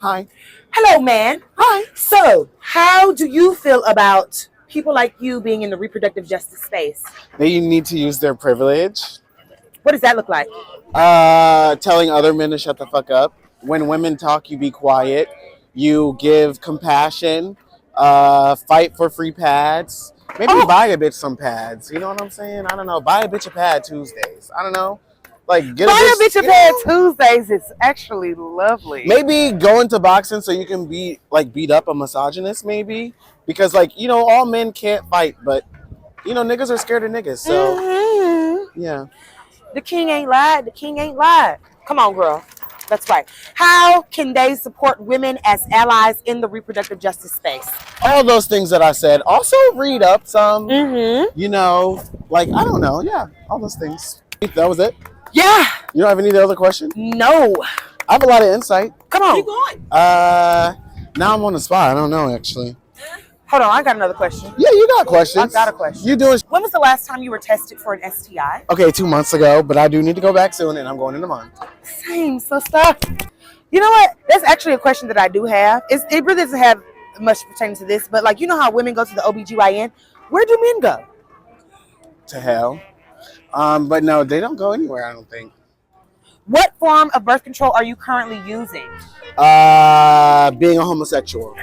Hi. Hello, man. Hi. So, how do you feel about people like you being in the reproductive justice space? They need to use their privilege. What does that look like? Telling other men to shut the fuck up. When women talk, you be quiet. You give compassion. Fight for free pads. Maybe buy a bitch some pads. You know what I'm saying? I don't know. Buy a bitch a pad Tuesdays. I don't know. Like get Buy a bitch a pad Tuesdays is actually lovely. Maybe go into boxing so you can beat up a misogynist. Maybe because all men can't fight, but niggas are scared of niggas. So yeah. The king ain't lied. The king ain't lied. Come on, girl. That's right. How can they support women as allies in the reproductive justice space? All those things that I said. Also read up some. I don't know. Yeah, all those things. That was it? Yeah. You don't have any other questions? No. I have a lot of insight. Come on. Keep going. Now I'm on the spot. I don't know, actually. Hold on, I got another question. Yeah, you got questions. I got a question. You doing? When was the last time you were tested for an STI? Okay, 2 months ago, but I do need to go back soon, and I'm going in a month. Same, sister. You know what? That's actually a question that I do have. It really doesn't have much pertaining to this, but you know how women go to the OBGYN? Where do men go? To hell. But no, they don't go anywhere, I don't think. What form of birth control are you currently using? Being a homosexual.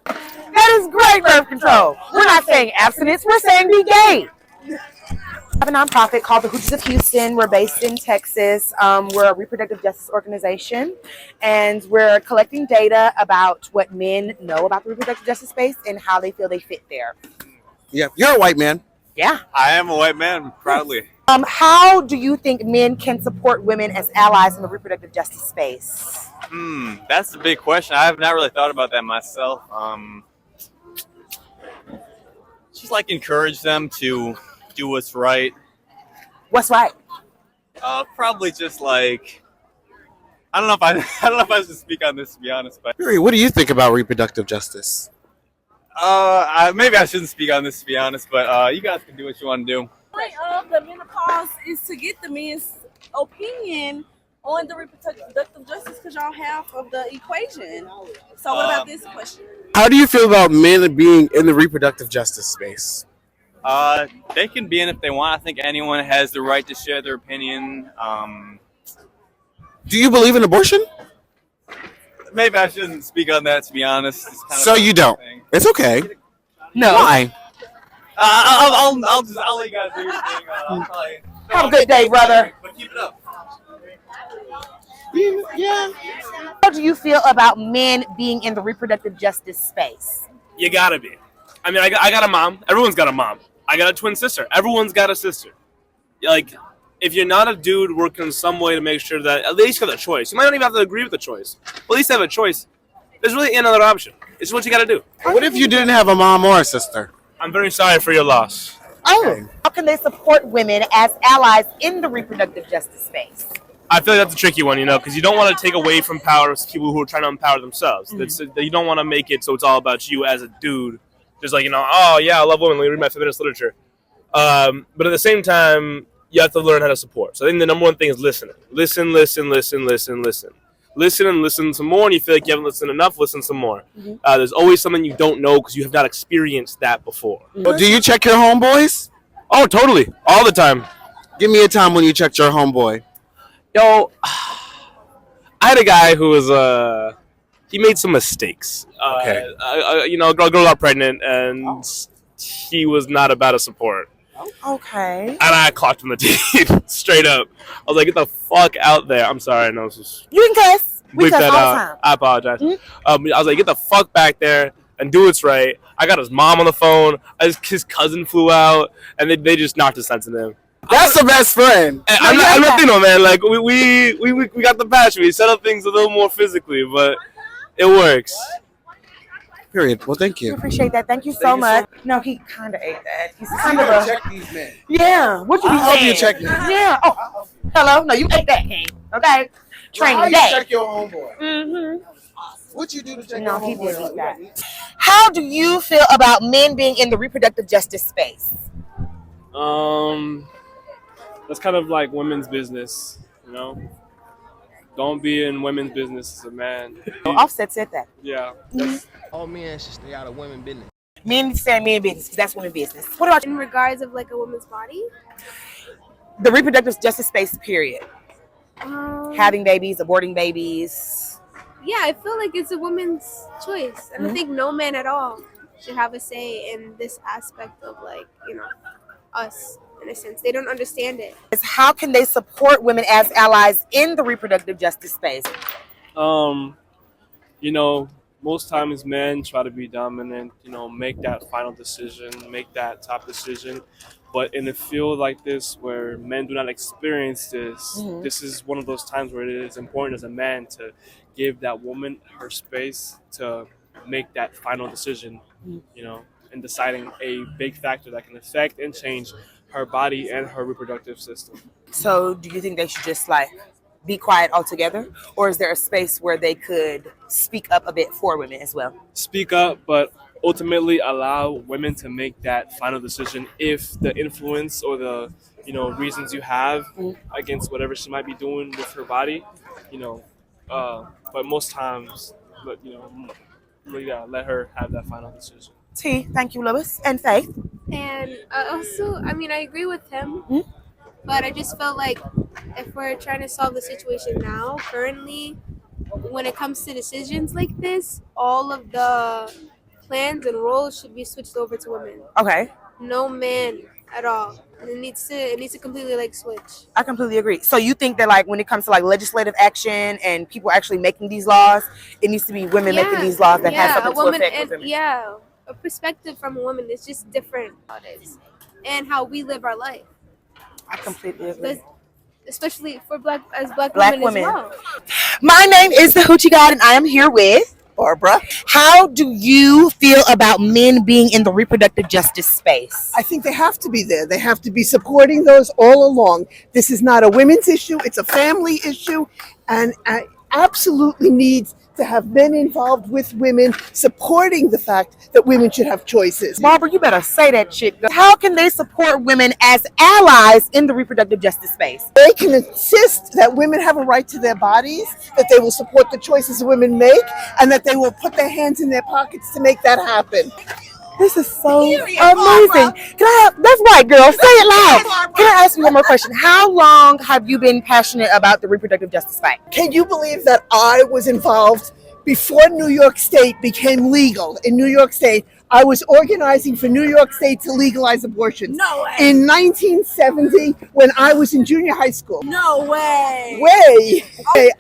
That is great birth control. We're not saying abstinence, we're saying be gay. We have a nonprofit called the H.O.H of Houston. We're based in Texas. We're a reproductive justice organization, and we're collecting data about what men know about the reproductive justice space and how they feel they fit there. Yeah, you're a white man. Yeah. I am a white man, proudly. How do you think men can support women as allies in the reproductive justice space? That's the big question. I have not really thought about that myself. Just encourage them to do what's right. What's right? Probably just I don't know if I should speak on this, to be honest. But What do you think about reproductive justice? maybe I shouldn't speak on this, to be honest. But you guys can do what you want to do. The point of the menopause is to get the men's opinion on the reproductive justice, because y'all half of the equation. So what about this question? How do you feel about men being in the reproductive justice space? They can be in if they want. I think anyone has the right to share their opinion. Do you believe in abortion? Maybe I shouldn't speak on that, to be honest. So you don't? It's okay. No. Why? I'll let you guys do your thing. Have a good day, brother. But keep it up. Yeah. How do you feel about men being in the reproductive justice space? You gotta be. I mean, I got a mom. Everyone's got a mom. I got a twin sister. Everyone's got a sister. If you're not a dude working in some way to make sure that at least have a choice. You might not even have to agree with the choice. But at least have a choice. There's really another option. It's what you gotta do. What if you didn't have a mom or a sister? I'm very sorry for your loss. Oh. How can they support women as allies in the reproductive justice space? I feel like that's a tricky one, because you don't want to take away from power to people who are trying to empower themselves. You don't want to make it so it's all about you as a dude. Just oh yeah, I love women. Let me read my feminist literature. But at the same time, you have to learn how to support. So I think the number one thing is listening. Listen. Listen and listen some more, and you feel like you haven't listened enough, listen some more. There's always something you don't know because you have not experienced that before. Well, do you check your homeboys? Oh, totally. All the time. Give me a time when you checked your homeboy. Yo, I had a guy who was, he made some mistakes. Okay. A girl got pregnant, and he was not about to support. Okay. And I clocked him the teeth, straight up. I was like, get the fuck out there. I'm sorry. No, this is... You can cuss. We cuss all the time. I apologize. I was like, get the fuck back there and do what's right. I got his mom on the phone. His cousin flew out, and they just knocked his sense into him. That's the best friend. I'm not, man. We got the passion. We set up things a little more physically, but it works. Period. Well, thank you. I appreciate that. Thank you so much. No, he kind of ate that. He's kind of check these men. Yeah. What you I'll help you saying? check me. Yeah. Oh, hello. No, you ate that, King. Okay. Training How day. you check your homeboy? What you do to check your No, he homeboy? didn't eat that. How do you feel about men being in the reproductive justice space? That's kind of like women's business, don't be in women's business as a man. Offset said that. Yeah. All men should stay out of women's business. Men say men business because that's women's business. What about In regards of like a woman's body? the reproductive justice space, period? Having babies, aborting babies. Yeah, I feel like it's a woman's choice. And I think no man at all should have a say in this aspect of like, you know, us in a sense. They don't understand it. Is how can they support women as allies in the reproductive justice space? You know, most times men try to be dominant, you know, make that final decision, make that top decision. But in a field like this where men do not experience this, this is one of those times where it is important as a man to give that woman her space to make that final decision, you know, in deciding a big factor that can affect and change her body and her reproductive system. So do you think they should just like be quiet altogether? Or is there a space where they could speak up a bit for women as well? Speak up, but ultimately allow women to make that final decision if the influence or the, you know, reasons you have against whatever she might be doing with her body, you know, but most times, you know, yeah, let her have that final decision. T, thank you, Lois. And Faith? And also, I mean, I agree with him, but I just felt like if we're trying to solve the situation now, currently, when it comes to decisions like this, all of the plans and roles should be switched over to women. Okay. No man at all. It needs to completely like switch. I completely agree. So you think that like when it comes to like legislative action and people actually making these laws, it needs to be women making these laws that have something to affect with women. Yeah, a perspective from a woman is just different about it and how we live our life. I completely agree. Especially for black women as well. My name is the Hoochie God, and I am here with Barbara. How do you feel about men being in the reproductive justice space? I think they have to be there. They have to be supporting those all along. This is not a women's issue. It's a family issue. And I absolutely need to have men involved with women supporting the fact that women should have choices. Barbara, you better say that shit. How can they support women as allies in the reproductive justice space? They can insist that women have a right to their bodies, that they will support the choices women make, and that they will put their hands in their pockets to make that happen. This is so amazing. That's right, girl. Say it loud. Can I ask you one more question? How long have you been passionate about the reproductive justice fight? Can you believe that I was involved before New York State became legal? In New York State, I was organizing for New York State to legalize abortion. No way. In 1970, when I was in junior high school. No way.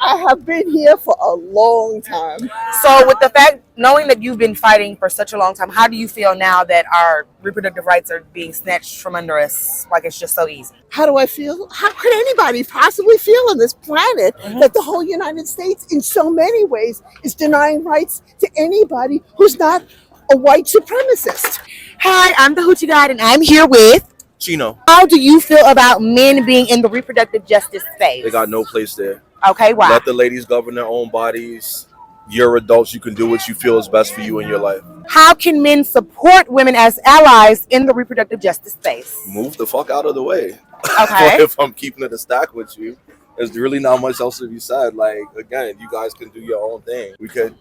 I have been here for a long time. So with the fact, knowing that you've been fighting for such a long time, how do you feel now that our reproductive rights are being snatched from under us like it's just so easy? How do I feel? How could anybody possibly feel on this planet that the whole United States in so many ways is denying rights to anybody who's not a white supremacist? Hi, I'm the Hoochie God, and I'm here with Chino. How do you feel about men being in the reproductive justice space? They got no place there. Okay, why? Let the ladies govern their own bodies. You're adults. You can do what you feel is best for you in your life. How can men support women as allies in the reproductive justice space? Move the fuck out of the way. Okay. If I'm keeping it a stack with you, there's really not much else to be said. Like, again, you guys can do your own thing. We could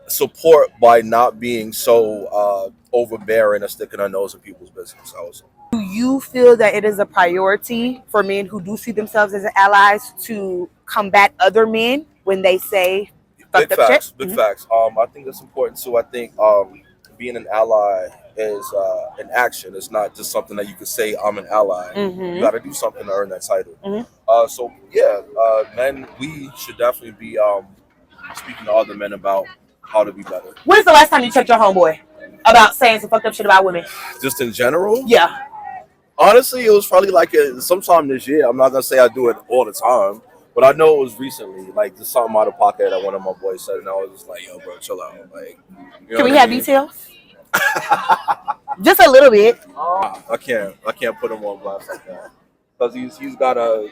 support by not being so overbearing and sticking our nose in people's business also. Do you feel that it is a priority for men who do see themselves as allies to combat other men when they say big facts, big facts. I think that's important too. I think being an ally is an action. It's not just something that you can say, I'm an ally. You got to do something to earn that title. So yeah, men, we should definitely be speaking to other men about how to be better. When's the last time you checked your homeboy about saying some fucked up shit about women? Just in general? Yeah. Honestly, it was probably like sometime this year. I'm not going to say I do it all the time, but I know it was recently. Like, just something out of pocket that one of my boys said, and I was just like, yo, bro, chill out. Like, you know, can we have details? Just a little bit. I can't put him on blast like that. Because he's got a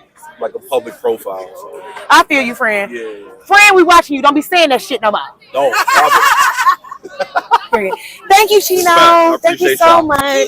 public profile. So. I feel you, friend. Yeah. Friend, we watching you. Don't be saying that shit no more. Don't. Thank you, Chino. Thank you so much.